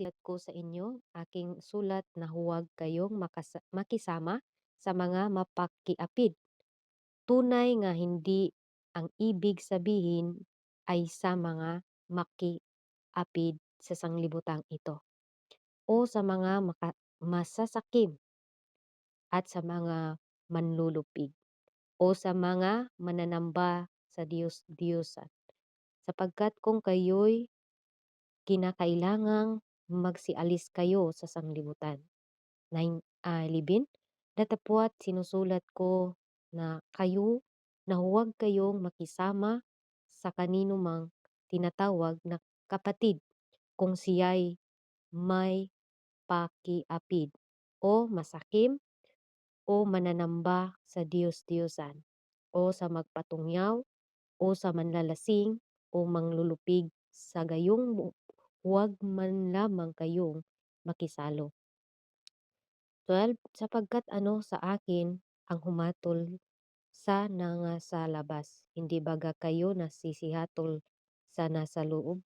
silat ko sa inyo, aking sulat na huwag kayong makisama sa mga mapakiapid. Tunay nga hindi ang ibig sabihin ay sa mga makiapid sa sanglibutang ito o sa mga masasakim at sa mga manlulupig o sa mga mananamba sa Diyos-Diyosan. Sapagkat kung kayo'y kinakailangang magsialis kayo sa sanglibutan. 11, datapwat sinusulat ko na kayo na huwag kayong makisama sa kanino mang tinatawag na kapatid kung siya'y may pakiapid o masakim o mananamba sa Diyos-Diyosan o sa magpatungyaw o sa manlalasing o manglulupig sa gayong huwag man lamang kayong makisalo. 12, sapagkat sa akin ang humatol sa nasa labas, hindi baga kayo nasisihatol sa nasa loob.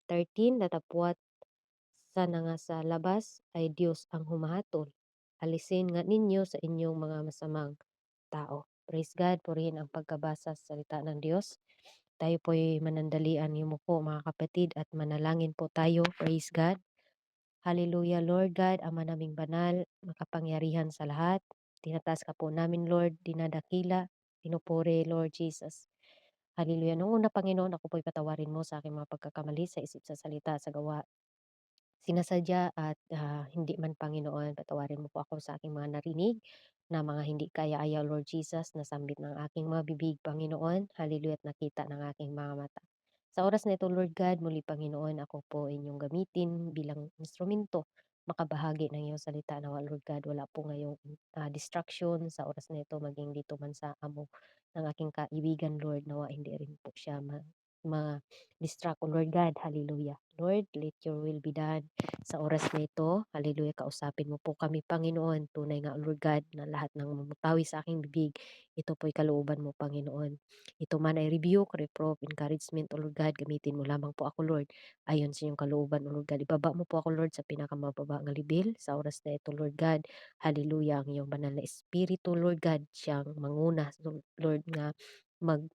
13, datapwat sa nasa labas ay Diyos ang humahatol. Alisin nga ninyo sa inyong mga masamang tao. Praise God, purihin ang pagkabasa sa salita ng Diyos. Tayo po'y manandalian niyo po mga kapatid at manalangin po tayo. Praise God. Hallelujah, Lord God, Ama naming banal, makapangyarihan sa lahat. Tinataas ka po namin, Lord, dinadakila, pinupuri, Lord Jesus. Hallelujah. Noong una, Panginoon, ako po'y patawarin mo sa aking mga pagkakamali sa isip, sa salita, sa gawa, sinasadya at hindi man, Panginoon, patawarin mo po ako sa aking mga narinig na mga hindi kaya-aya, Lord Jesus, nasambit ng aking mga bibig, Panginoon. Hallelujah, at nakita ng aking mga mata. Sa oras na ito, Lord God, muli, Panginoon, ako po inyong gamitin bilang instrumento, makabahagi ng iyong salita. Nawa, Lord God, wala po ngayong distraction sa oras na ito, maging dito man sa amo ng aking kaibigan, Lord. Nawa, hindi rin po siya ma-distract, Lord God. Hallelujah. Lord, let your will be done sa oras na ito. Hallelujah. Kausapin mo po kami, Panginoon. Tunay nga, Lord God, na lahat ng mamutawi sa aking bibig, ito po'y kalooban mo, Panginoon. Ito man ay rebuke, reproof, encouragement, O Lord God. Gamitin mo lamang po ako, Lord. Ayon sa iyong kalooban, O Lord God. Ibaba mo po ako, Lord, sa pinakamababa ng libil. Sa oras na ito, Lord God. Hallelujah. Ang iyong banal na Espiritu, Lord God, siyang manguna, Lord, nga mag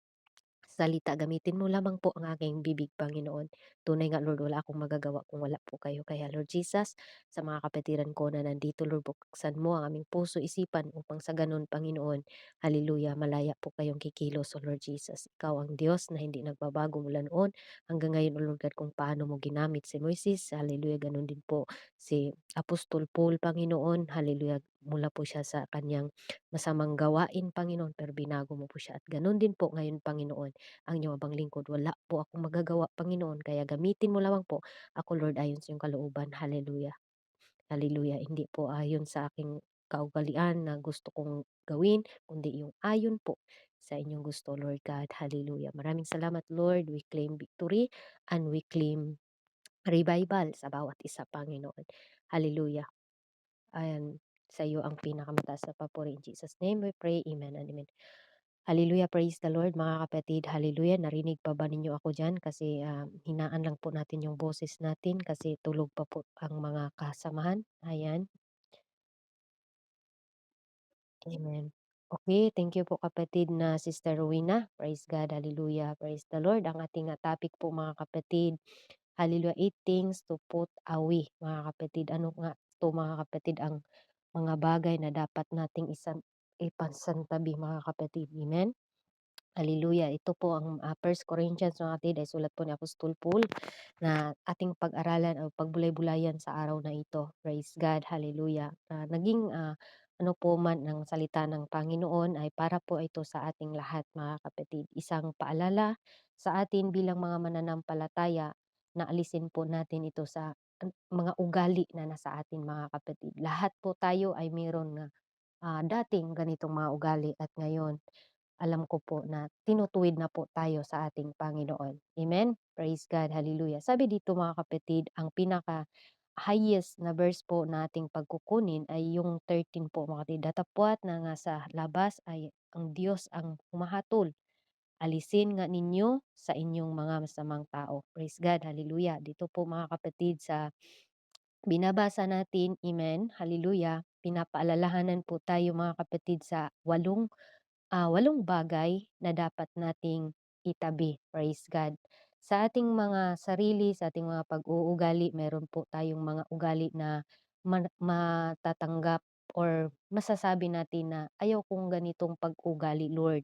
salita, gamitin mo lamang po ang aking bibig, Panginoon. Tunay nga, Lord, wala akong magagawa kung wala po kayo. Kaya, Lord Jesus, sa mga kapatiran ko na nandito, Lord, buksan mo ang aming puso, isipan, upang sa ganun, Panginoon, hallelujah, malaya po kayong kikilos, O Lord Jesus. Ikaw ang Diyos na hindi nagbabago mula noon hanggang ngayon, O Lord God, kung paano mo ginamit si Moises, hallelujah, ganun din po si Apostol Paul, Panginoon, hallelujah, mula po siya sa kanyang masamang gawain, Panginoon, pero binago mo po siya. At ganun din po ngayon, Panginoon, ang inyong abang lingkod. Wala po akong magagawa, Panginoon, kaya gamitin mo lamang po ako, Lord, ayon sa iyong kalooban. Hallelujah. Hallelujah. Hindi po ayon sa aking kaugalian na gusto kong gawin, kundi yung ayon po sa inyong gusto, Lord God. Hallelujah. Maraming salamat, Lord. We claim victory and we claim revival sa bawat isa, Panginoon. Hallelujah. And sa iyo ang pinakamataas na papuri. In Jesus' name we pray. Amen and amen. Hallelujah, praise the Lord mga kapatid. Hallelujah, narinig pa ba ninyo ako dyan? Kasi hinaan lang po natin yung boses natin kasi tulog pa po ang mga kasamahan. Ayan, amen. Okay, thank you po kapatid na Sister Rowena. Praise God, hallelujah, praise the Lord. Ang ating topic po mga kapatid, hallelujah, 8 things to put away. Mga kapatid, ano nga to mga kapatid ang mga bagay na dapat nating ipansantabi mga kapatid. Amen. Hallelujah. Ito po ang 1 Corinthians mga kapatid ay sulat po ni Apostol Paul na ating pag-aralan o pagbulay-bulayan sa araw na ito. Praise God. Hallelujah. Naging ano po man ng salita ng Panginoon ay para po ito sa ating lahat mga kapatid. Isang paalala sa atin bilang mga mananampalataya na alisin po natin ito sa mga ugali na nasa atin mga kapatid. Lahat po tayo ay mayroon na dating ganitong mga ugali at ngayon alam ko po na tinutuwid na po tayo sa ating Panginoon. Amen? Praise God. Hallelujah. Sabi dito mga kapatid, ang pinaka highest na verse po na ating pagkukunin ay yung 13 po mga kapatid. Datapwat na nga sa labas ay ang Diyos ang humahatol. Alisin nga ninyo sa inyong mga masamang tao. Praise God. Hallelujah. Dito po mga kapatid sa Binabasa natin, amen, hallelujah, pinapaalalahanan po tayo mga kapatid sa 8 bagay na dapat nating itabi, praise God. Sa ating mga sarili, sa ating mga pag-uugali, meron po tayong mga ugali na matatanggap or masasabi natin na, "Ayaw kong ganitong pag-ugali, Lord.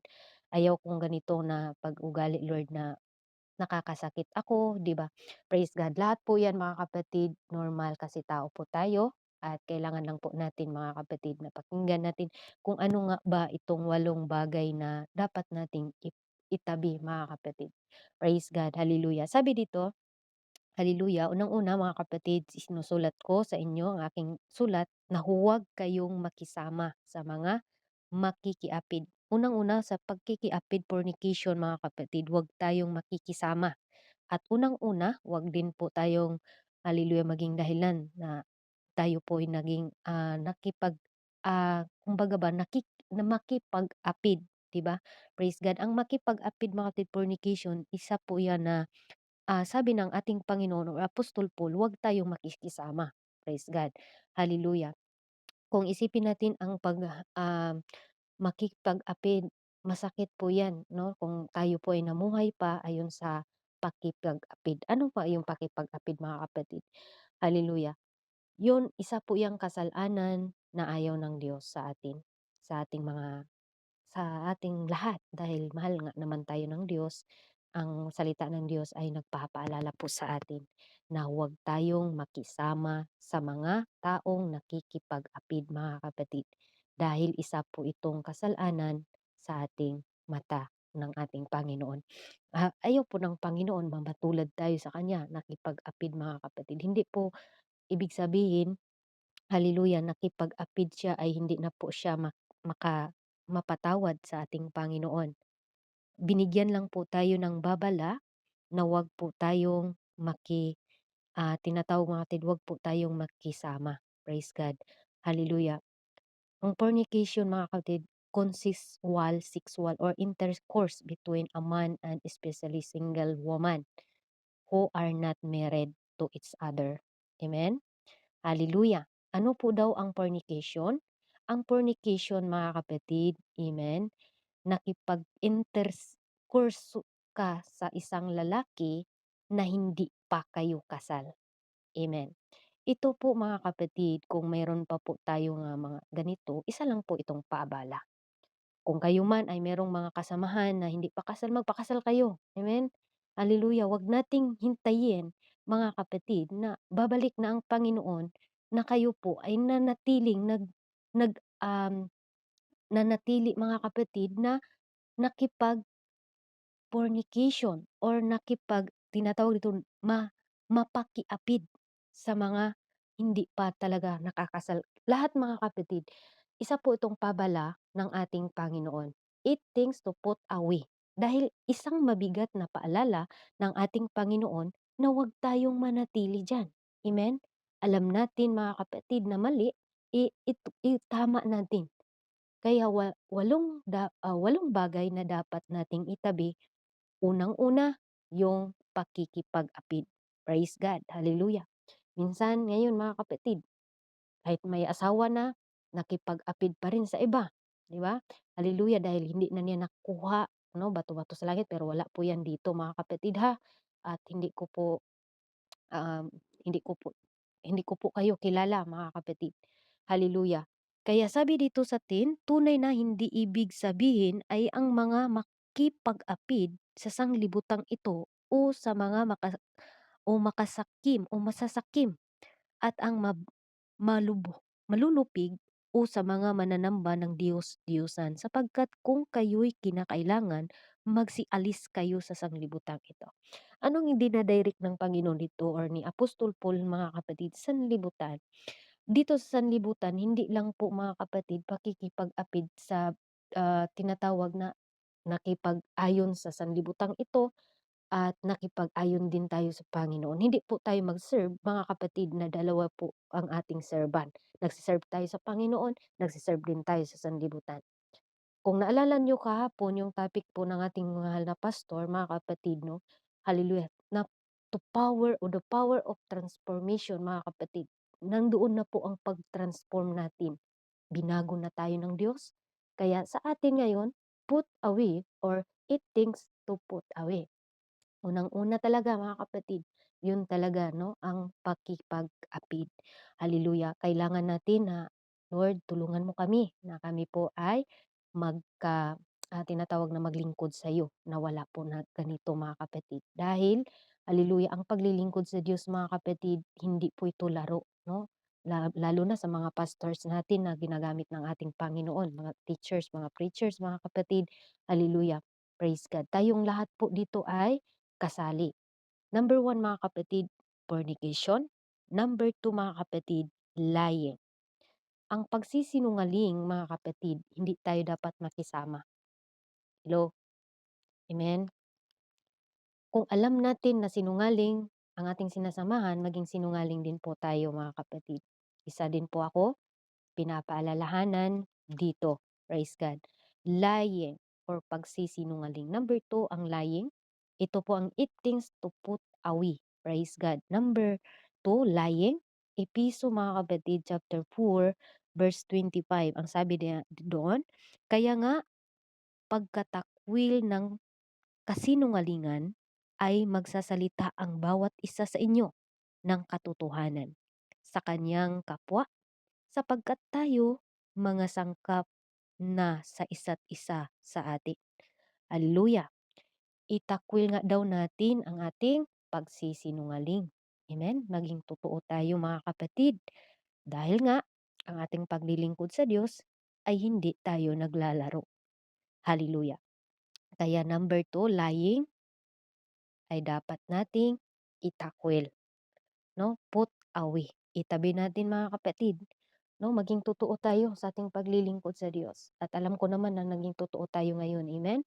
Ayaw kong ganito na pag-ugali, Lord, na nakakasakit ako," 'di ba? Praise God. Lahat po 'yan mga kapatid, normal kasi tao po tayo at kailangan lang po natin mga kapatid na pakinggan natin kung ano nga ba itong 8 bagay na dapat nating itabi mga kapatid. Praise God, hallelujah. Sabi dito, hallelujah, unang-una mga kapatid, sinusulat ko sa inyo ang aking sulat na huwag kayong makisama sa mga makikiapid. Unang-una sa pagkikiapid, fornication mga kapatid, huwag tayong makikisama. At unang-una, huwag din po tayong, hallelujah, maging dahilan na tayo po ay naging, kumbaga ba na makipag-apid, 'di ba? Praise God. Ang makipag-apid mga kapatid, fornication, isa po 'yan na, sabi ng ating Panginoon or Apostol Paul, huwag tayong makikisama. Praise God. Hallelujah. Kung isipin natin ang makikipag-apid, masakit po 'yan 'no, kung tayo po ay namuhay pa ayon sa pakikipag-apid. Ano ba yung pakikipag-apid mga kapatid? Hallelujah. Yun, isa po yang kasalanan na ayaw ng Diyos sa atin, sa ating mga sa ating lahat dahil mahal nga naman tayo ng Diyos. Ang salita ng Diyos ay nagpapaalala po sa atin na huwag tayong makisama sa mga taong nakikipag-apid mga kapatid. Dahil isa po itong kasalanan sa ating mata ng ating Panginoon. Ayaw po ng Panginoon mamatulad tayo sa Kanya, nakipag-apid mga kapatid. Hindi po ibig sabihin, hallelujah, nakipag-apid siya ay hindi na po siya mapatawad sa ating Panginoon. Binigyan lang po tayo ng babala na wag po tayong tinatawag mga kapatid, wag po tayong makisama. Praise God. Hallelujah. Ang fornication mga kapatid, consensual, sexual, or intercourse between a man and especially single woman who are not married to each other. Amen? Hallelujah. Ano po daw ang fornication? Ang fornication mga kapatid, amen, nakipag-intercourse ka sa isang lalaki na hindi pa kayo kasal. Amen. Ito po mga kapatid, kung mayroon pa po tayo nga mga ganito, isa lang po itong paabala. Kung kayo man ay merong mga kasamahan na hindi pa kasal, magpakasal kayo. Amen? Hallelujah. Huwag nating hintayin, mga kapatid, na babalik na ang Panginoon na kayo po ay nag, um, nanatili mga kapatid na nakipag fornication or tinatawag dito mapakiapid sa mga hindi pa talaga nakakasal. Lahat mga kapatid, isa po itong pabala ng ating Panginoon. It things to put away. Dahil isang mabigat na paalala ng ating Panginoon na huwag tayong manatili diyan. Amen? Alam natin mga kapatid na mali, itama natin. Kaya 8 bagay na dapat nating itabi. Unang-una, yung pakikipag-apid. Praise God, hallelujah. Minsan ngayon mga kapatid, kahit may asawa na, nakipag-apid pa rin sa iba, 'di ba? Hallelujah, dahil hindi na niya nakuha, 'no, bato-bato sa langit, pero wala po 'yan dito mga kapatid ha. At um, hindi ko po hindi ko po kayo kilala mga kapatid. Hallelujah. Kaya sabi dito sa tin, tunay na hindi ibig sabihin ay ang mga makipag-apid sa sanglibutang ito o sa mga makasakim o masasakim at ang malulupig o sa mga mananamba ng Diyos-Diyosan, sapagkat kung kayo'y kinakailangan, magsialis kayo sa sanglibutang ito. Anong dinadirect ng Panginoon dito or ni Apostol Paul mga kapatid, sanlibutan? Dito sa sanlibutan, hindi lang po mga kapatid pakikipag-apid sa tinatawag na nakipag-ayon sa sanlibutang ito at nakipag-ayon din tayo sa Panginoon. Hindi po tayo mag-serve mga kapatid na dalawa po ang ating serban. Nagsiserve tayo sa Panginoon, nagsiserve din tayo sa sanlibutan. Kung naalala niyo kahapon yung topic po ng ating mahal na pastor, mga kapatid, 'no, hallelujah, na the power of transformation mga kapatid. nandoon na po ang pag-transform natin. Binago na tayo ng Diyos. Kaya sa atin ngayon, put away or it things to put away. Unang-una talaga mga kapatid, yun talaga 'no, ang pakikipag-apid. Hallelujah. Kailangan natin na, "Lord, tulungan mo kami na kami po ay magka" tinatawag na maglingkod sa iyo na wala po na ganito mga kapatid. Dahil, hallelujah, ang paglilingkod sa Diyos mga kapatid, hindi po ito laro 'no. Lalo na sa mga pastors natin na ginagamit ng ating Panginoon, mga teachers, mga preachers mga kapatid, hallelujah, praise God. Tayong lahat po dito ay kasali. Number one mga kapatid, fornication. Number two mga kapatid, lying. Ang pagsisinungaling mga kapatid, hindi tayo dapat makisama. Hello? Amen? Kung alam natin na sinungaling ang ating sinasamahan, maging sinungaling din po tayo mga kapatid. Isa din po ako, pinapaalalahanan dito. Praise God. Lying or pagsisinungaling. Number two, ang lying. Ito po ang it things to put away. Praise God. Number two, lying. Episo mga kapatid, chapter 4, verse 25. Ang sabi niya doon, kaya nga pagkatakwil ng kasinungalingan ay magsasalita ang bawat isa sa inyo ng katotohanan sa kanyang kapwa sapagkat tayo mga sangkap na sa isa't isa sa atin. Hallelujah. Itakwil nga daw natin ang ating pagsisinungaling. Amen? Maging totoo tayo mga kapatid. Dahil nga, ang ating paglilingkod sa Diyos ay hindi tayo naglalaro. Hallelujah. Kaya number two, lying ay dapat nating itakwil. No? Put away. Itabi natin mga kapatid. No, maging totoo tayo sa ating paglilingkod sa Diyos. At alam ko naman na naging totoo tayo ngayon. Amen?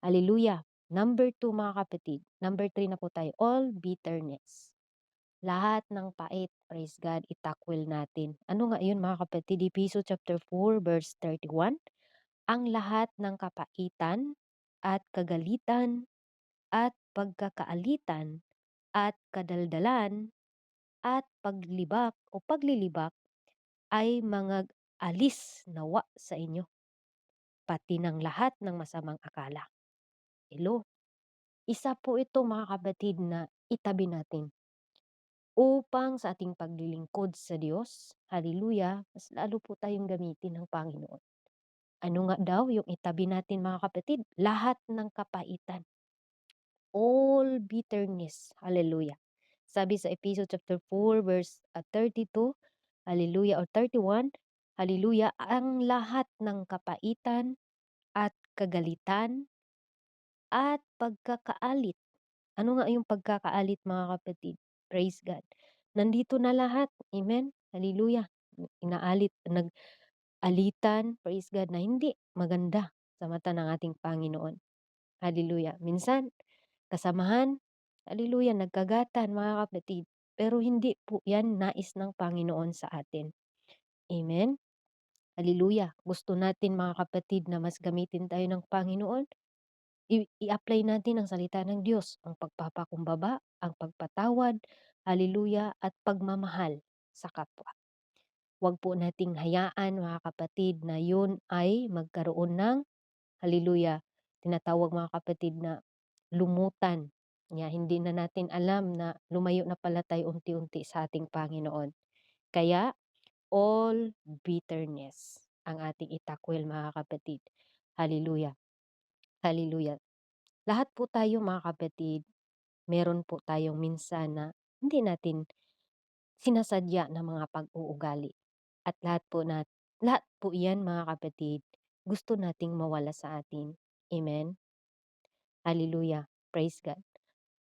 Hallelujah. Number two mga kapatid. Number three na po tayo. All bitterness. Lahat ng pait, praise God, itakwil natin. Ano nga yun mga kapatid? Ephesians chapter 4 verse 31. Ang lahat ng kapaitan at kagalitan at pagkakaalitan at kadaldalan at paglibak o paglilibak ay mga alis nawa sa inyo, pati ng lahat ng masamang akala. Hello? Isa po ito mga kapatid na itabi natin upang sa ating paglilingkod sa Diyos, hallelujah, mas lalo po tayong gamitin ng Panginoon. Ano nga daw yung itabi natin mga kapatid? Lahat ng kapaitan. All bitterness. Hallelujah. Sabi sa Ephesians chapter 4 verse 32, hallelujah, or 31, hallelujah, ang lahat ng kapaitan at kagalitan at pagkakaalit. Ano nga yung pagkakaalit mga kapatid? Praise God. Nandito na lahat. Amen. Hallelujah. Inaalit, nag-alitan, praise God, na hindi maganda sa mata ng ating Panginoon. Hallelujah. Minsan, kasamahan, hallelujah, nagkagatan mga kapatid. Pero hindi po yan nais ng Panginoon sa atin. Amen. Hallelujah. Gusto natin mga kapatid na mas gamitin tayo ng Panginoon. I-apply natin ang salita ng Diyos, ang pagpapakumbaba, ang pagpatawad, hallelujah, at pagmamahal sa kapwa. Huwag po nating hayaan mga kapatid na yun ay magkaroon ng, hallelujah, tinatawag mga kapatid na lumutan. Hindi na natin alam na lumayo na pala tayo unti-unti sa ating Panginoon. Kaya, all bitterness ang ating itakwil mga kapatid. Hallelujah. Hallelujah. Lahat po tayo mga kapatid, meron po tayong minsan na hindi natin sinasadya na mga pag-uugali. At lahat po iyan mga kapatid, gusto nating mawala sa atin. Amen? Hallelujah. Praise God.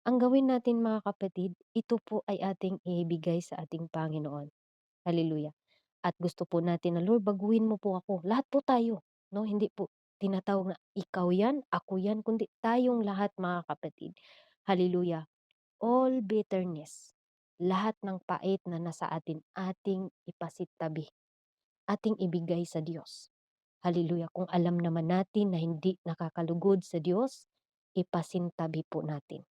Ang gawin natin mga kapatid, ito po ay ating ibigay sa ating Panginoon. Hallelujah. At gusto po natin na, Lord, baguhin mo po ako. Lahat po tayo. No? Hindi po tinatawag na ikaw yan, ako yan, kundi tayong lahat mga kapatid. Hallelujah. All bitterness, lahat ng pait na nasa atin, ating ipasitabi, ating ibigay sa Diyos. Hallelujah. Kung alam naman natin na hindi nakakalugod sa Diyos, ipasintabi po natin.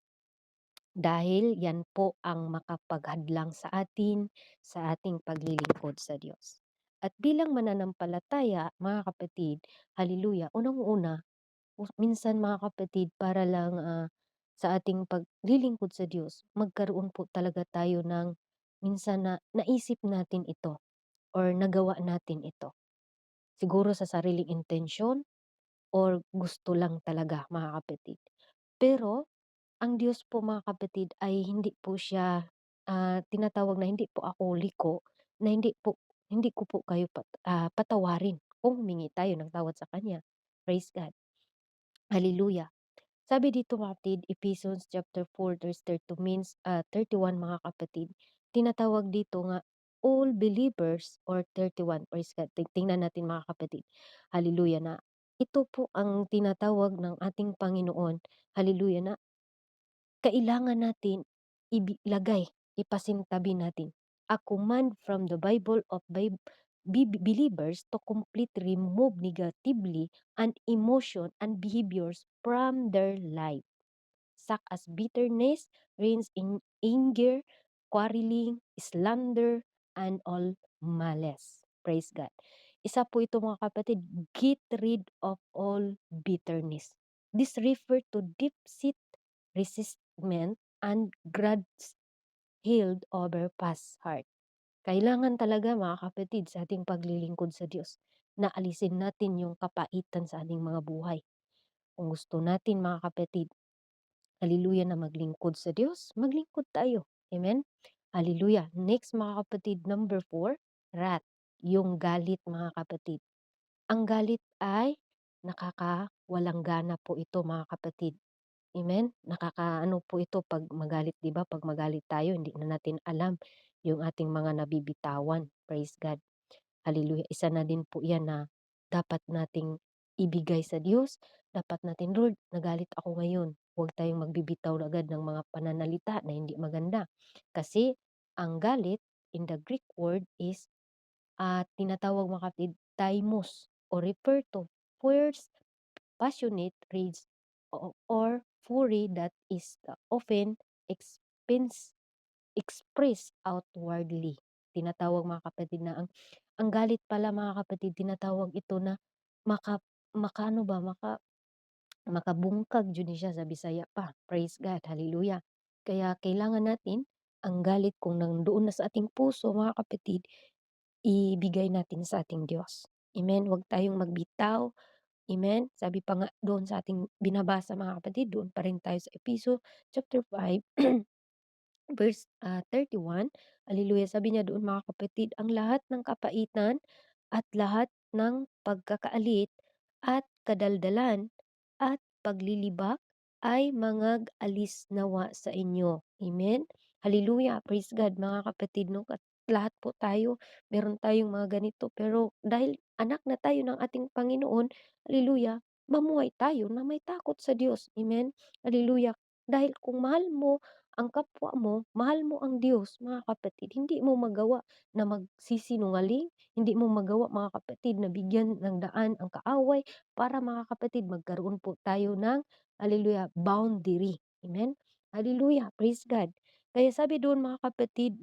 dahil yan po ang makapaghadlang sa atin sa ating paglilingkod sa Diyos. At bilang mananampalataya, mga kapatid, hallelujah, unang-una, minsan mga kapatid, para lang sa ating paglilingkod sa Diyos, magkaroon po talaga tayo ng minsan na naisip natin ito or nagawa natin ito. Siguro sa sariling intensyon or gusto lang talaga, mga kapatid. Pero ang Diyos po, mga kapatid, ay hindi po siya, tinatawag na hindi po ako liko, na hindi ko po kayo patawarin kung humingi tayo ng tawad sa Kanya. Praise God. Hallelujah. Sabi dito, mga kapatid, Ephesians chapter 4 verse 32 means 31, mga kapatid. Tinatawag dito nga all believers or 31. Praise God. Tingnan natin, mga kapatid. Hallelujah, na ito po ang tinatawag ng ating Panginoon. Hallelujah, na kailangan natin ipasintabi natin. A command from the Bible of believers to completely remove negatively and emotion and behaviors from their life, such as bitterness, rage in anger, quarreling, slander, and all malice. Praise God. Isa po ito, mga kapatid, get rid of all bitterness. This refer to deep-seated resentment and grudge held over past hurt. Kailangan talaga, mga kapatid, sa ating paglilingkod sa Diyos, na alisin natin yung kapaitan sa ating mga buhay. Kung gusto natin, mga kapatid, hallelujah, na maglingkod sa Diyos, maglingkod tayo. Amen? Hallelujah. Next, mga kapatid, number 4, wrath, yung galit, mga kapatid. Ang galit ay nakakawalang gana po ito, mga kapatid. Amen? Nakakaano po ito 'pag magalit, 'di ba? 'Pag magalit tayo, hindi na natin alam yung ating mga nabibitawan. Praise God. Hallelujah. Isa na din po 'yan na dapat nating ibigay sa Diyos. Dapat natin, Lord, nagalit ako ngayon. Huwag tayong magbibitaw agad ng mga pananalita na hindi maganda. Kasi ang galit in the Greek word is tinatawag, mga kapatid, daimos, or refer to fierce, passionate rage or fury that is often expense expressed outwardly. Tinatawag, mga kapatid, na ang galit pala, mga kapatid, tinatawag ito na maka makaano ba, makabungkag jud ni siya sa Bisaya pa. Praise God, hallelujah. Kaya kailangan natin ang galit kung nandoon na sa ating puso, mga kapatid, ibigay natin sa ating Diyos. Amen. Huwag tayong magbitaw. Amen. Sabi pa nga doon sa ating binabasa, mga kapatid, doon pa rin tayo sa chapter 5, verse 31, hallelujah, sabi niya doon, mga kapatid, ang lahat ng kapaitan at lahat ng pagkakaalit at kadaldalan at paglilibak ay mangag-alis nawa sa inyo. Amen? Hallelujah, praise God, mga kapatid, no? Lahat po tayo, meron tayong mga ganito, pero dahil anak na tayo ng ating Panginoon, hallelujah, mamuhay tayo na may takot sa Diyos. Amen? Hallelujah. Dahil kung mahal mo ang kapwa mo, mahal mo ang Diyos, mga kapatid, hindi mo magawa na magsisinungaling, hindi mo magawa, mga kapatid, na bigyan ng daan ang kaaway para, mga kapatid, magkaroon po tayo ng, hallelujah, boundary. Amen? Hallelujah, praise God. Kaya sabi doon, mga kapatid,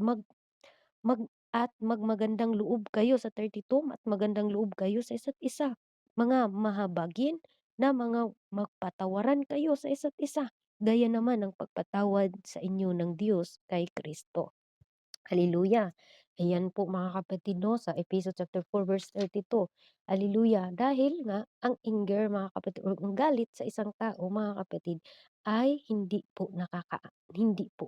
magmagandang loob kayo sa 32, at magandang loob kayo sa isa't isa. Mga mahabagin na mga magpatawaran kayo sa isa't isa. Gaya naman ng pagpatawad sa inyo ng Diyos kay Kristo. Hallelujah. Ayan po, mga kapatid, no, sa Ephesians chapter 4 verse 32. Hallelujah. Dahil nga ang anger, mga kapatid, o ang galit sa isang tao, mga kapatid, ay hindi po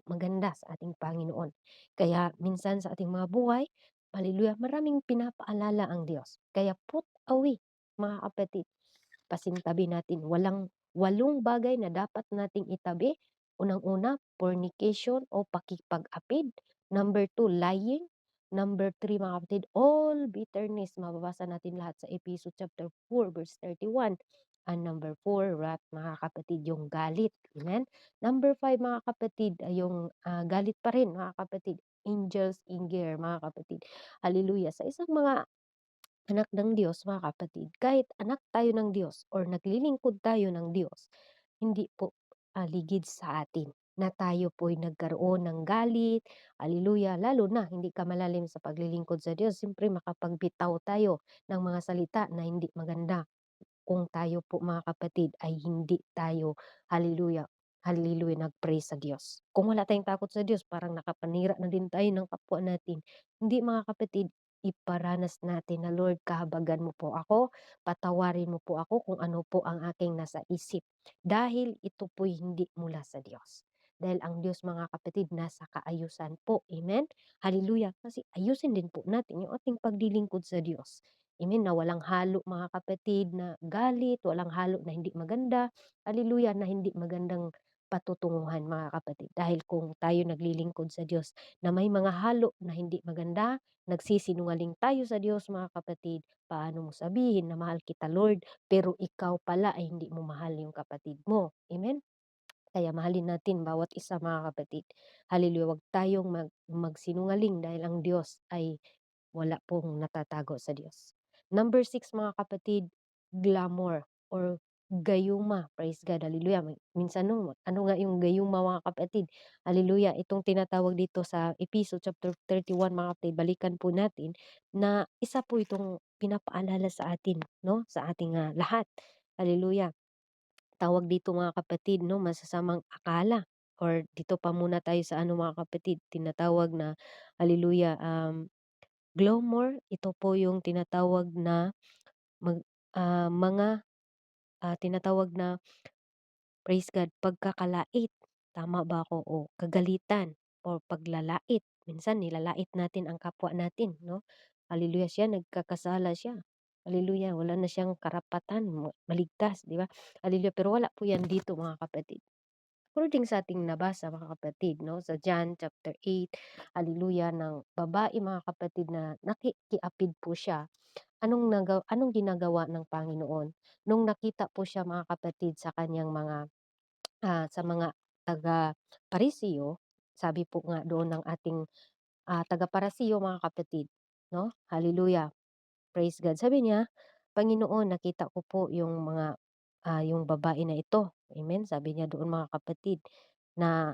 maganda sa ating Panginoon. Kaya minsan sa ating mga buhay, hallelujah, maraming pinapaalala ang Diyos. Kaya put away, mga kapatid, pasintabi natin. Walong bagay na dapat nating itabi. Unang-una, fornication o pakipag-apid. Number 2, lying. Number 3, mga kapatid, all bitterness. Mababasa natin lahat sa Ephesians chapter 4 verse 31. And number 4, wrath, mga kapatid, yung galit. Amen? Number 5, mga kapatid, ay yung galit pa rin, mga kapatid. Angels, anger, mga kapatid. Hallelujah. Sa isang mga anak ng Diyos, mga kapatid, kahit anak tayo ng Diyos or naglilingkod tayo ng Diyos, hindi po ligid sa atin. na tayo po'y nagkaroon ng galit, hallelujah, lalo na hindi ka malalim sa paglilingkod sa Diyos, siyempre makapagbitaw tayo ng mga salita na hindi maganda. Kung tayo po mga kapatid ay hindi tayo, hallelujah, hallelujah, nag-pray sa Diyos. Kung wala tayong takot sa Diyos, parang nakapanira na din tayo ng kapwa natin. Hindi mga kapatid, iparanas natin na Lord, kahabagan mo po ako, patawarin mo po ako kung ano po ang aking nasa isip. Dahil ito po'y hindi mula sa Diyos. Dahil ang Diyos mga kapatid nasa kaayusan po. Amen? Hallelujah. Kasi ayusin din po natin yung ating paglilingkod sa Diyos. Amen, na walang halo mga kapatid na galit, walang halo na hindi maganda, hallelujah, na hindi magandang patutunguhan mga kapatid. Dahil kung tayo naglilingkod sa Diyos na may mga halo na hindi maganda, nagsisinungaling tayo sa Diyos mga kapatid, paano mo sabihin na mahal kita Lord, pero ikaw pala ay hindi mo mahal yung kapatid mo. Amen? Kaya mahalin natin bawat isa mga kapatid. Hallelujah, wag tayong magsinungaling dahil ang Diyos ay wala pong natatago sa Diyos. Number 6 mga kapatid, glamour or gayuma. Praise God, hallelujah. Minsan ano nga yung gayuma mga kapatid? Hallelujah. Itong tinatawag dito sa Episode chapter 31 mga kapatid, balikan po natin na isa po itong pinapaalala sa atin, no? Sa ating lahat. Hallelujah. Tawag dito mga kapatid, no, masasamang akala, or dito pa muna tayo sa ano mga kapatid, tinatawag na hallelujah, glamour. Ito po yung tinatawag na mag mga tinatawag na, praise God, pagkakalait. Tama ba ako? O kagalitan o paglalait. Minsan nilalait natin ang kapwa natin, no? Hallelujah, siya nagkakasala siya. Hallelujah, wala na siyang karapatan maligtas, di ba? Hallelujah, pero wala po yan dito mga kapatid. According sa ating nabasa mga kapatid, no, sa John chapter 8, hallelujah, ng babae mga kapatid na nakikiapid po siya. Anong ginagawa ng Panginoon? Nung nakita po siya mga kapatid sa kanyang mga sa mga taga-Parisiyo, sabi po nga doon ng ating taga-Parisiyo mga kapatid, no? Hallelujah. Praise God. Sabi niya, "Panginoon, nakita ko po yung yung babae na ito." Amen. Sabi niya doon mga kapatid na,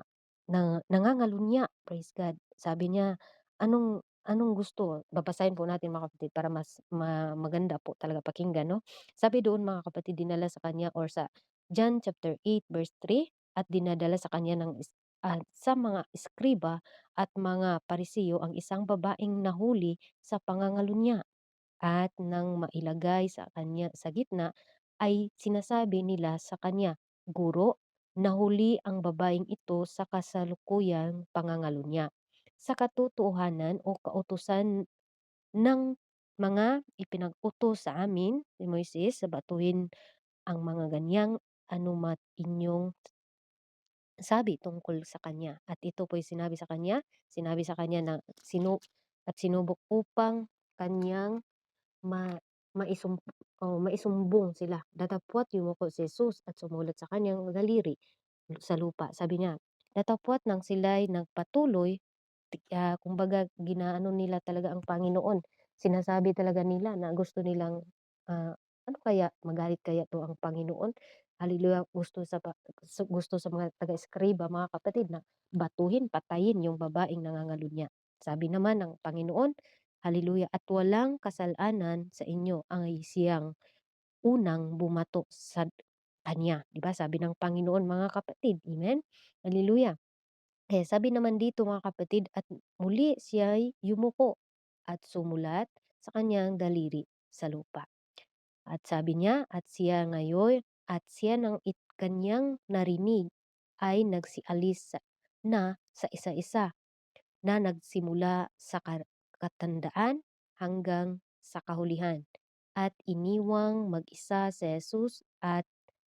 nangangalunya. Praise God. Sabi niya, "Anong anong gusto?" Babasahin po natin mga kapatid para mas maganda po talaga pakinggan, no? Sabi doon mga kapatid, dinala sa kanya, or sa John chapter 8 verse 3, at dinadala sa kanya sa mga eskriba at mga Parisiyo ang isang babaeng nahuli sa pangangalunya. At nang mailagay sa kanya sa gitna, ay sinasabi nila sa kanya, "Guro, nahuli ang babaeng ito sa kasalukuyang pangangalunya. Sa katotohanan o kautusan ng mga ipinag-utos sa amin ni Moises, sa batuhin ang mga ganyang anumat inyong sabi tungkol sa kanya." At ito po'y sinabi sa kanya na sinubok upang kanyang Ma maisumbong sila. Datapwat yumuko si Jesus at sumulat sa kanyang daliri sa lupa. Sabi niya, datapwat nang sila'y nagpatuloy, kumbaga ginaano nila talaga ang Panginoon. Sinasabi talaga nila na gusto nilang, ano kaya, magalit kaya 'to ang Panginoon? Hallelujah, gusto sa mga taga-eskriba mga kapatid na batuhin, patayin yung babaeng nangangalunya. Sabi naman ng Panginoon, hallelujah, "At walang kasalanan sa inyo ay siyang unang bumato sa kanya." 'Di ba sabi ng Panginoon mga kapatid, amen? Hallelujah. Eh, sabi naman dito mga kapatid, "At muli siya'y yumuko at sumulat sa kanyang daliri sa lupa." At sabi niya, at siya ng kanyang narinig ay nagsialis sa isa-isa, na nagsimula sa katandaan hanggang sa kahulihan, at iniwang mag-isa si Jesus at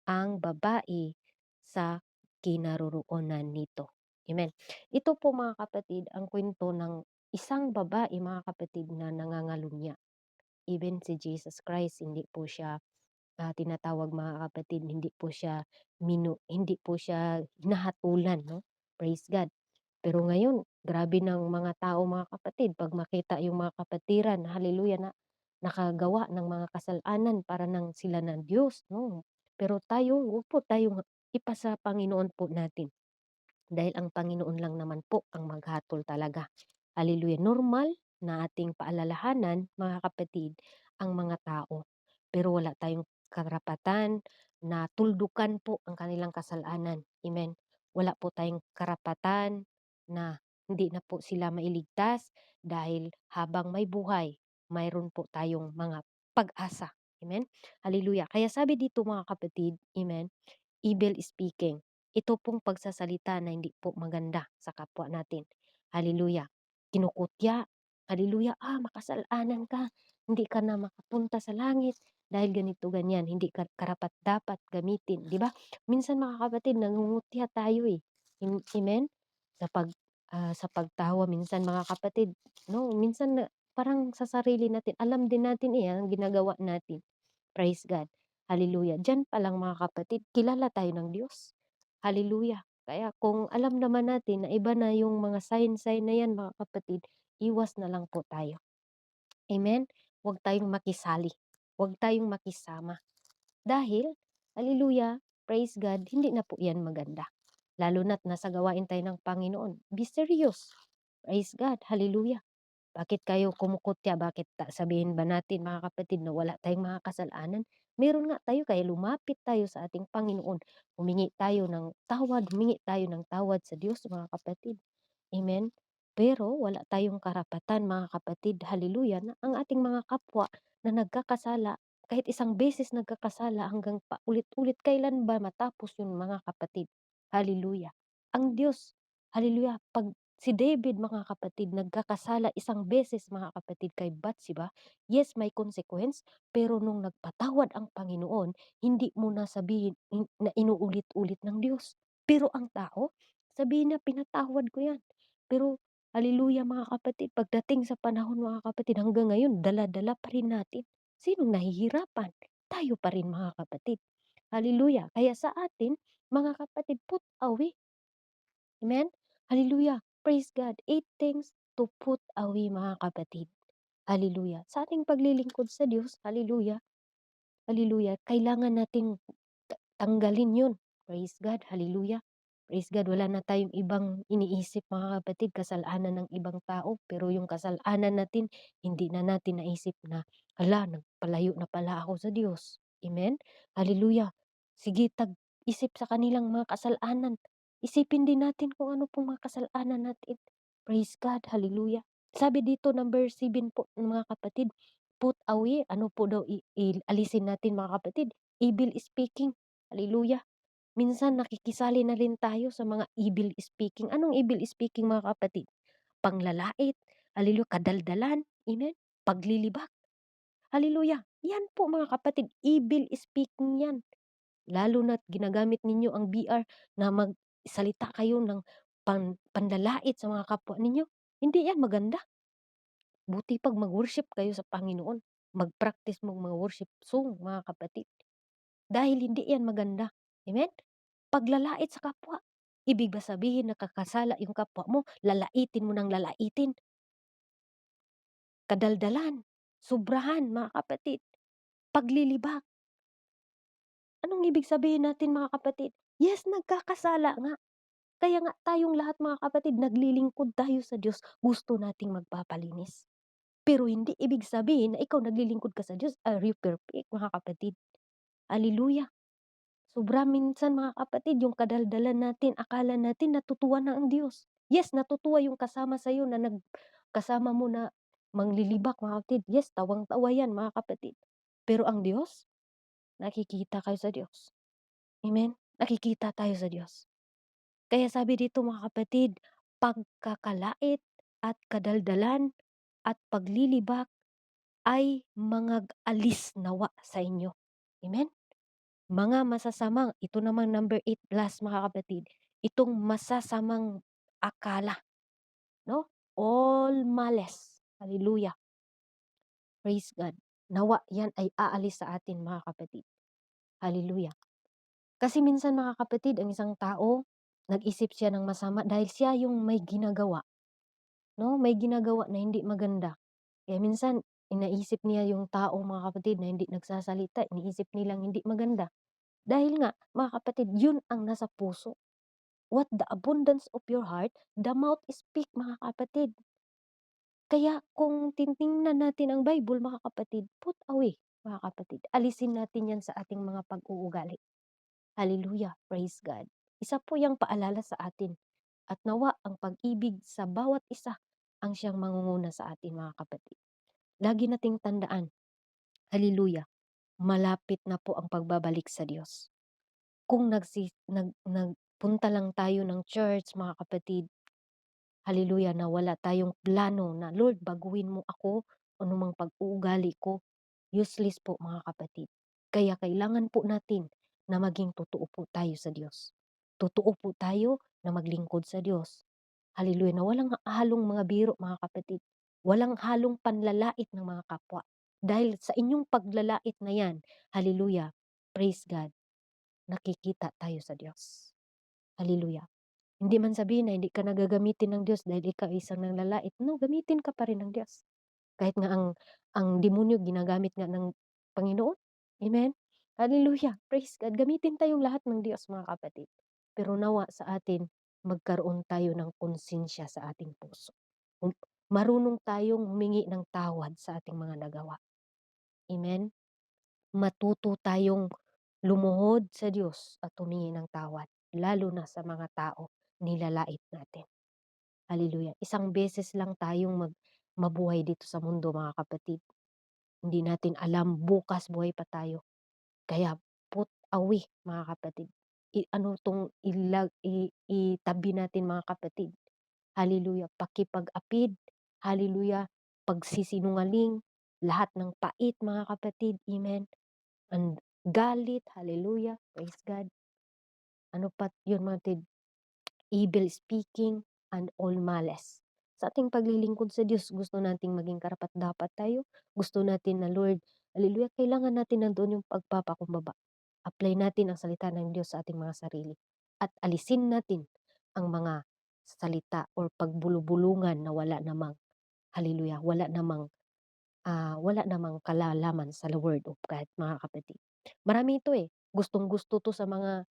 ang babae sa kinaroroonan nito. Amen. Ito po mga kapatid ang kwento ng isang babae mga kapatid na nangangalunya. Even si Jesus Christ hindi po siya tinatawag mga kapatid, hindi po siya hinahatulan, no? Praise God. Pero ngayon, grabe ng mga tao mga kapatid 'pag makita yung mga kapatiran, hallelujah, na nakagawa ng mga kasalanan para nang sila ng Diyos, no. Pero tayo, huwag po tayong ipasa Panginoon po natin. Dahil ang Panginoon lang naman po ang maghatol talaga. Hallelujah. Normal na ating paalalahanan, mga kapatid, ang mga tao. Pero wala tayong karapatan na tuldukan po ang kanilang kasalanan. Amen. Wala po tayong karapatan na hindi na po sila mailigtas dahil habang may buhay, mayroon po tayong mga pag-asa. Amen. Hallelujah. Kaya sabi dito mga kapatid, amen, evil speaking. Ito pong pagsasalita na hindi po maganda sa kapwa natin. Hallelujah. Kinukutya. Hallelujah. Makasalanan ka. Hindi ka na makapunta sa langit dahil ganito ganyan. Hindi ka karapat dapat gamitin, di ba? Minsan mga kapatid, nangungutya tayo eh. Amen? Sa sa pagtawa minsan mga kapatid, no? Minsan parang sa sarili natin, alam din natin ang ginagawa natin. Praise God. Hallelujah. Diyan pa lang mga kapatid, kilala tayo ng Diyos. Hallelujah. Kaya kung alam naman natin na iba na yung mga sign-sign na yan mga kapatid, iwas na lang po tayo. Amen? Huwag tayong makisali. Huwag tayong makisama. Dahil, hallelujah, praise God, hindi na po yan maganda. Lalo na't nasa gawain tayo ng Panginoon. Be serious. Praise God. Hallelujah. Bakit kayo kumukutya? Bakit sabihin ba natin mga kapatid na wala tayong mga kasalanan? Meron nga tayo, kaya lumapit tayo sa ating Panginoon. Humingi tayo ng tawad, humingi tayo ng tawad sa Diyos mga kapatid. Amen? Pero wala tayong karapatan mga kapatid, hallelujah, na ang ating mga kapwa na nagkakasala, kahit isang beses nagkakasala hanggang paulit-ulit, kailan ba matapos yun mga kapatid? Hallelujah. Ang Diyos, hallelujah, pag si David mga kapatid nagkakasala isang beses mga kapatid kay Bathsheba, yes may consequence, pero nung nagpatawad ang Panginoon, hindi mo na sabihin na inuulit-ulit ng Diyos. Pero ang tao, sabihin na pinatawad ko yan. Pero hallelujah mga kapatid, pagdating sa panahon mga kapatid, hanggang ngayon dala-dala pa rin natin. Sinong nahihirapan? Tayo pa rin mga kapatid. Hallelujah. Kaya sa atin, mga kapatid, put away. Amen? Hallelujah. Praise God. 8 things to put away mga kapatid. Hallelujah. Sa ating paglilingkod sa Diyos, hallelujah, hallelujah, kailangan nating tanggalin yun. Praise God. Hallelujah. Praise God. Wala na tayong ibang iniisip mga kapatid, kasalanan ng ibang tao. Pero yung kasalanan natin, hindi na natin naisip na, nagpalayo na pala ako sa Diyos. Amen? Hallelujah. Sige, isip sa kanilang mga kasalanan. Isipin din natin kung ano pong mga kasalanan natin. Praise God. Hallelujah. Sabi dito, number 7 po, mga kapatid, put away. Ano po daw alisin natin mga kapatid? Evil speaking. Hallelujah. Minsan nakikisali na rin tayo sa mga evil speaking. Anong evil speaking mga kapatid? Panglalait, hallelujah, kadaldalan, amen, paglilibak, hallelujah. Yan po mga kapatid, evil speaking yan. Lalo na't ginagamit ninyo ang BR na magsalita kayo ng panlalait sa mga kapwa ninyo. Hindi yan maganda. Buti pag mag-worship kayo sa Panginoon, mag-practice mong mga worship song mga kapatid. Dahil hindi yan maganda. Amen? Paglalait sa kapwa. Ibig ba sabihin nakakasala yung kapwa mo, lalaitin mo ng lalaitin? Kadaldalan, sobrahan mga kapatid, paglilibak. Anong ibig sabihin natin mga kapatid? Yes, nagkakasala nga. Kaya nga tayong lahat mga kapatid, naglilingkod tayo sa Diyos, gusto nating magpapalinis. Pero hindi ibig sabihin na ikaw naglilingkod ka sa Diyos, are you perfect mga kapatid? Hallelujah. Sobra minsan mga kapatid, yung kadaldalan natin, akala natin natutuwa na ang Diyos. Yes, natutuwa yung kasama sa'yo na kasama mo na manglilibak mga kapatid. Yes, tawang-tawa yan mga kapatid. Pero ang Diyos, nakikita kayo sa Diyos. Amen? Nakikita tayo sa Diyos. Kaya sabi dito mga kapatid, pagkakalait at kadaldalan at paglilibak ay alis nawa sa inyo. Amen? Mga masasamang, ito namang number 8 plus mga kapatid, itong masasamang akala, no? All malice. Hallelujah. Praise God. Nawa yan ay aalis sa atin mga kapatid. Hallelujah. Kasi minsan mga kapatid, ang isang tao, nag-isip siya ng masama dahil siya yung may ginagawa. No? May ginagawa na hindi maganda. Kaya minsan, inaisip niya yung tao mga kapatid na hindi nagsasalita, iniisip nilang hindi maganda. Dahil nga, mga kapatid, yun ang nasa puso. What the abundance of your heart, the mouth speak, mga kapatid. Kaya kung titingnan natin ang Bible, mga kapatid, put away, mga kapatid. Alisin natin yan sa ating mga pag-uugali. Hallelujah, praise God. Isa po yung paalala sa atin. At nawa ang pag-ibig sa bawat isa ang siyang mangunguna sa atin, mga kapatid. Lagi nating tandaan, hallelujah, malapit na po ang pagbabalik sa Diyos. Kung nagpunta lang tayo ng church, mga kapatid, hallelujah, na wala tayong plano na, Lord, baguhin mo ako, anumang pag-uugali ko, useless po, mga kapatid. Kaya kailangan po natin na maging totoo po tayo sa Diyos. Totoo po tayo na maglingkod sa Diyos. Hallelujah, na walang halong mga biro, mga kapatid. Walang halong panlalait ng mga kapwa. Dahil sa inyong paglalait na yan, hallelujah, praise God, nakikita tayo sa Diyos. Hallelujah. Hindi man sabihin na hindi ka nagagamitin ng Diyos dahil ikaw ay isang nanlalait. No, gamitin ka pa rin ng Diyos. Kahit nga ang demonyo ginagamit nga ng Panginoon. Amen? Hallelujah. Praise God. Gamitin tayong lahat ng Diyos, mga kapatid. Pero nawa sa atin, magkaroon tayo ng konsensya sa ating puso. Marunong tayong humingi ng tawad sa ating mga nagawa. Amen? Matuto tayong lumuhod sa Diyos at humingi ng tawad, lalo na sa mga tao nilalait natin. Hallelujah. Isang beses lang tayong mabuhay dito sa mundo, mga kapatid. Hindi natin alam bukas buhay pa tayo. Kaya put away, mga kapatid. Ano tong itabi natin, mga kapatid. Hallelujah. Pakipag-apid. Hallelujah. Pagsisinungaling. Lahat ng pait, mga kapatid. Amen. And galit. Hallelujah. Praise God. Ano pa yun, mga kapatid? Evil speaking and all malice. Sa ating paglilingkod sa Diyos, gusto nating maging karapat-dapat tayo. Gusto natin na, Lord, hallelujah, kailangan natin nandoon yung pagpapakumbaba. Apply natin ang salita ng Diyos sa ating mga sarili. At alisin natin ang mga salita or pagbulubulungan na wala namang, hallelujah, wala namang kalalaman sa word of God, mga kapatid. Marami ito eh. Gustong-gusto to sa mga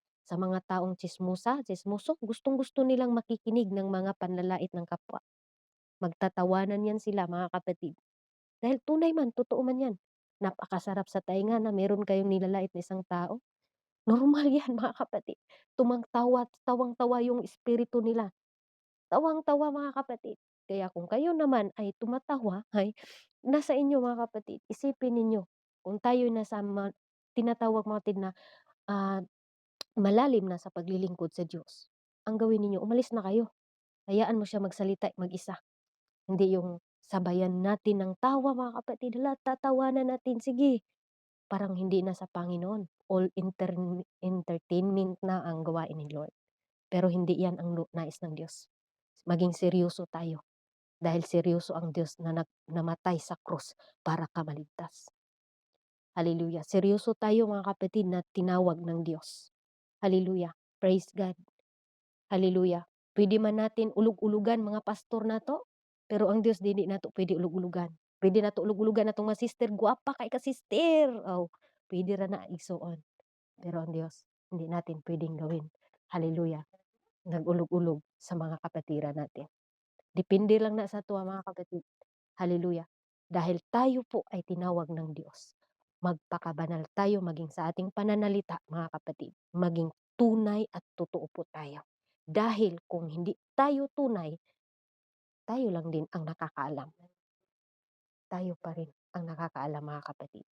taong tsismoso, gustong-gusto nilang makikinig ng mga panlalait ng kapwa. Magtatawanan yan sila, mga kapatid. Dahil tunay man, totoo man yan. Napakasarap sa tainga na meron kayong nilalait na isang tao. Normal yan, mga kapatid. Tawang-tawa yung espiritu nila. Tawang-tawa, mga kapatid. Kaya kung kayo naman ay tumatawa, ay nasa inyo, mga kapatid. Isipin ninyo, kung tayo tinatawag, mga kapatid, na ah, malalim na sa paglilingkod sa Diyos, ang gawin ninyo, umalis na kayo. Hayaan mo siya magsalita mag-isa. Hindi yung sabayan natin ng tawa, mga kapatid. Hala, tatawanan natin. Sige, parang hindi na sa Panginoon. All entertainment na ang gawain ni Lord. Pero hindi yan ang nais ng Diyos. Maging seryoso tayo. Dahil seryoso ang Diyos na namatay sa krus para ka maligtas. Hallelujah. Seryoso tayo, mga kapatid, na tinawag ng Diyos. Hallelujah. Praise God. Hallelujah. Pwede man natin ulug-ulugan, mga pastor na to, pero ang Diyos hindi na to pwede ulug-ulugan. Pwede na to ulug-ulugan na mga sister, guwapa kay ka sister. Oh, pwede ra na igsuon. Pero ang Diyos, hindi natin pwedeng gawin. Hallelujah. Nag-ulog-ulog sa mga kapatiran natin. Depende lang na sa tuwa, mga kapatid. Hallelujah. Dahil tayo po ay tinawag ng Diyos. Magpakabanal tayo maging sa ating pananalita, mga kapatid. Maging tunay at totoo po tayo. Dahil kung hindi tayo tunay, tayo lang din ang nakakaalam. Tayo pa rin ang nakakaalam, mga kapatid.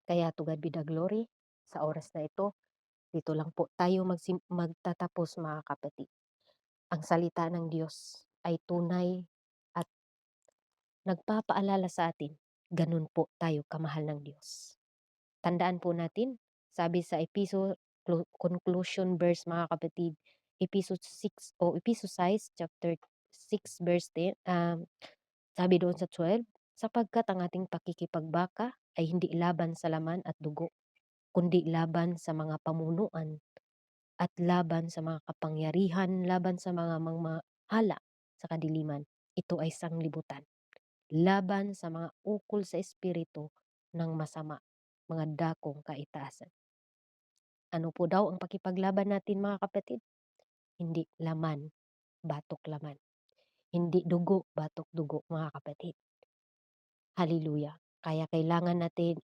Kaya to God be the glory sa oras na ito. Dito lang po tayo magtatapos, mga kapatid. Ang salita ng Diyos ay tunay at nagpapaalala sa atin, ganun po tayo kamahal ng Diyos. Tandaan po natin, sabi sa conclusion verse, mga kapatid, Episode 6 o Episode 6 chapter 6 verse 10, sabi doon sa 12, sapagkat ang ating pakikipagbaka ay hindi laban sa laman at dugo, kundi laban sa mga pamunuan at laban sa mga kapangyarihan, laban sa mga mangmahala sa kadiliman. Ito ay sanglibutan. Laban sa mga ukol sa espiritu ng masama, mga dakong kaitaasan. Ano po daw ang pakipaglaban natin, mga kapatid? hindi laman, batok laman. Hindi dugo, batok dugo, mga kapatid. Hallelujah. Kaya kailangan natin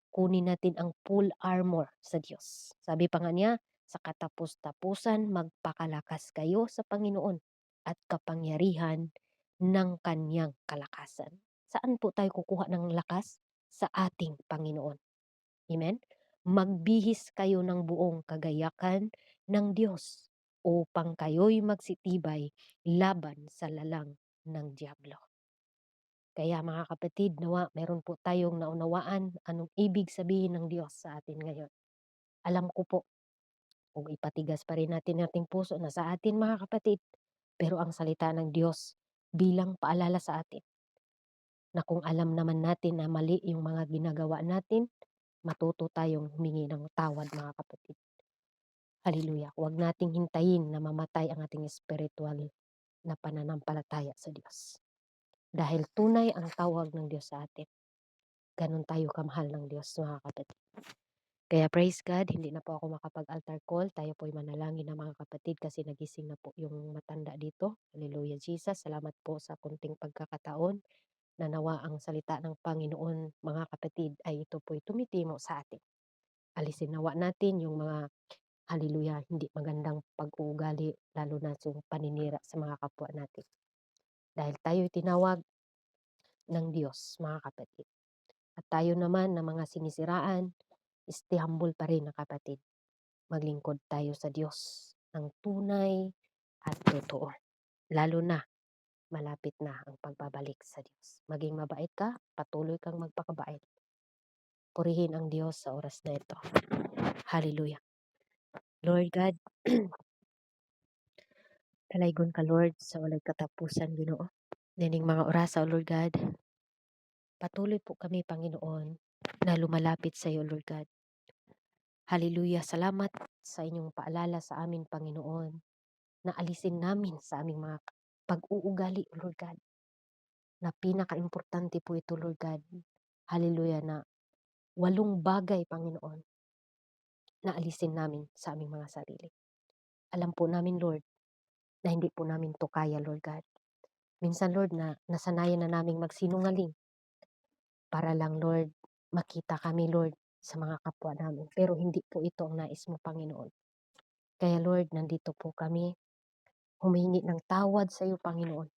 kunin natin ang full armor sa Diyos. Sabi pa nga niya, sa katapus-tapusan magpakalakas kayo sa Panginoon at kapangyarihan ng kanyang kalakasan. Saan po tayo kukuha ng lakas? Sa ating Panginoon. Amen? Magbihis kayo ng buong kagayakan ng Diyos upang kayo'y magsitibay laban sa lalang ng Diablo. Kaya mga kapatid, nawa meron po tayong naunawaan anong ibig sabihin ng Diyos sa atin ngayon. Alam ko po, kung ipatigas pa rin natin ating puso na sa atin mga kapatid, pero ang salita ng Diyos bilang paalala sa atin na kung alam naman natin na mali yung mga ginagawa natin, matuto tayong humingi ng tawad mga kapatid. Hallelujah. Huwag nating hintayin na mamatay ang ating spiritual na pananampalataya sa Diyos. Dahil tunay ang tawag ng Diyos sa atin. Ganon tayo kamahal ng Diyos, mga kapatid. Kaya praise God, hindi na po ako makapag-altar call. Tayo po'y manalangin na mga kapatid kasi nagising na po yung matanda dito. Hallelujah Jesus. Salamat po sa kunting pagkakataon na nawa ang salita ng Panginoon, mga kapatid, ay ito po'y tumitimo sa atin. Alisin nawa natin yung mga hallelujah, hindi magandang pag-uugali, lalo na yung paninira sa mga kapwa natin. Dahil tayo'y tinawag ng Diyos, mga kapatid. At tayo naman na mga sinisiraan, stay humble pa rin na kapatid. Maglingkod tayo sa Diyos ng tunay at totoo. Lalo na, malapit na ang pagbabalik sa Diyos. Maging mabait ka, patuloy kang magpakabait. Purihin ang Diyos sa oras na ito. Hallelujah. Lord God, talaygon ka Lord sa walay katapusan Ginoo. Dining mga orasa, Lord God, patuloy po kami Panginoon na lumalapit sa iyo Lord God. Hallelujah, salamat sa inyong paalala sa amin Panginoon na alisin namin sa aming mga pag-uugali Lord God. Na pinaka-importante po ito Lord God. Hallelujah, na 8 bagay Panginoon na alisin namin sa aming mga sarili. Alam po namin Lord na hindi po namin to kaya Lord God. Minsan Lord na nasanayan na naming magsinungaling para lang Lord makita kami Lord sa mga kapwa namin. Pero hindi po ito ang nais mo Panginoon. Kaya Lord, nandito po kami humingi ng tawad sa iyo Panginoon.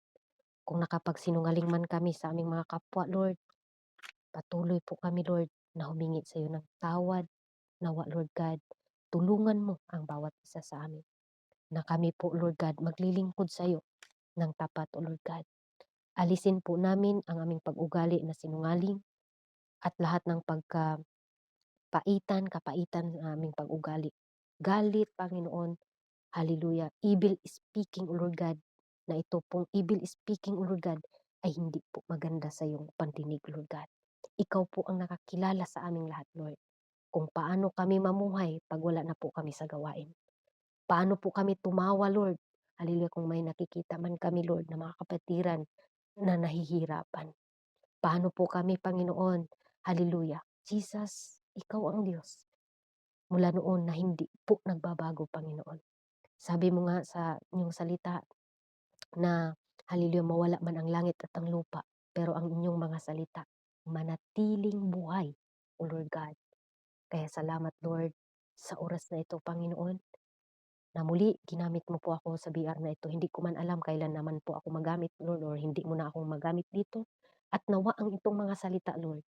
Kung nakapagsinungaling man kami sa aming mga kapwa Lord, patuloy po kami Lord na humingi sa iyo ng tawad. Nawa Lord God, tulungan mo ang bawat isa sa amin. Na kami po Lord God maglilingkod sa iyo ng tapat o Lord God. Alisin po namin ang aming pag-ugali na sinungaling at lahat ng kapaitan sa aming pag-ugali. Galit, Panginoon, hallelujah, evil speaking, O Lord God, na ito pong evil speaking, O Lord God, ay hindi po maganda sa iyong pandinig, Lord God. Ikaw po ang nakakilala sa aming lahat, Lord, kung paano kami mamuhay pag wala na po kami sa gawain. Paano po kami tumawa, Lord, hallelujah, kung may nakikita man kami, Lord, na mga kapatiran na nahihirapan. Paano po kami, Panginoon, hallelujah, Jesus, ikaw ang Diyos. Mula noon na hindi po nagbabago, Panginoon. Sabi mo nga sa inyong salita na hallelujah, mawala man ang langit at ang lupa, pero ang inyong mga salita, manatiling buhay, O Lord God. Kaya salamat, Lord, sa oras na ito, Panginoon, na muli ginamit mo po ako sa BR na ito. Hindi ko man alam kailan naman po ako magamit, Lord, or hindi mo na akong magamit dito. At nawa ang itong mga salita, Lord,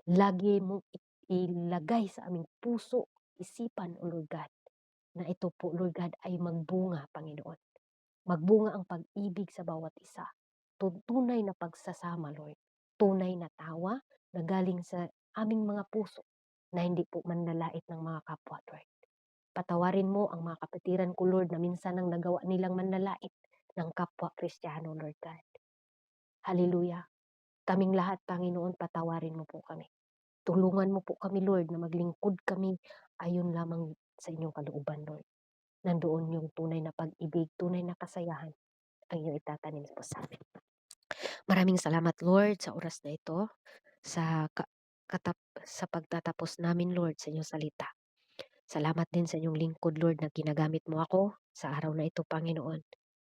lagi mong ilagay sa aming puso, isipan, O Lord God, na ito po, Lord God, ay magbunga, Panginoon. Magbunga ang pag-ibig sa bawat isa. Tunay na pagsasama, Lord. Tunay na tawa na galing sa aming mga puso na hindi po manlalait ng mga kapwa, Lord. Patawarin mo ang mga kapatiran ko, Lord, na minsan ang nagawa nilang manlalait ng kapwa Kristiyano, Lord God. Hallelujah. Kaming lahat, Panginoon, patawarin mo po kami. Tulungan mo po kami, Lord, na maglingkod kami ayon lamang sa inyong kalooban, Lord. Nandoon yung tunay na pag-ibig, tunay na kasayahan ang iyong itatanim po sa amin. Maraming salamat, Lord, sa oras na ito, sa, sa pagtatapos namin, Lord, sa inyong salita. Salamat din sa inyong lingkod, Lord, na ginagamit mo ako sa araw na ito, Panginoon.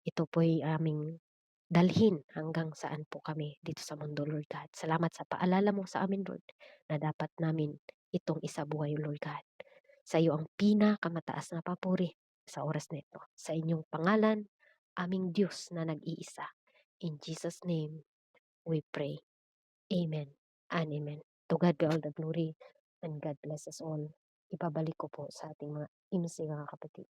Ito po'y aming dalhin hanggang saan po kami dito sa mundo, Lord God. Salamat sa paalala mo sa amin, Lord, na dapat namin itong isabuhay, Lord God. Sa iyo ang pinakamataas na papuri sa oras na ito. Sa inyong pangalan, aming Diyos na nag-iisa. In Jesus' name, we pray. Amen and amen. To God be all the glory and God bless us all. Ibabalik ko po sa ating mga MC, mga kapatid.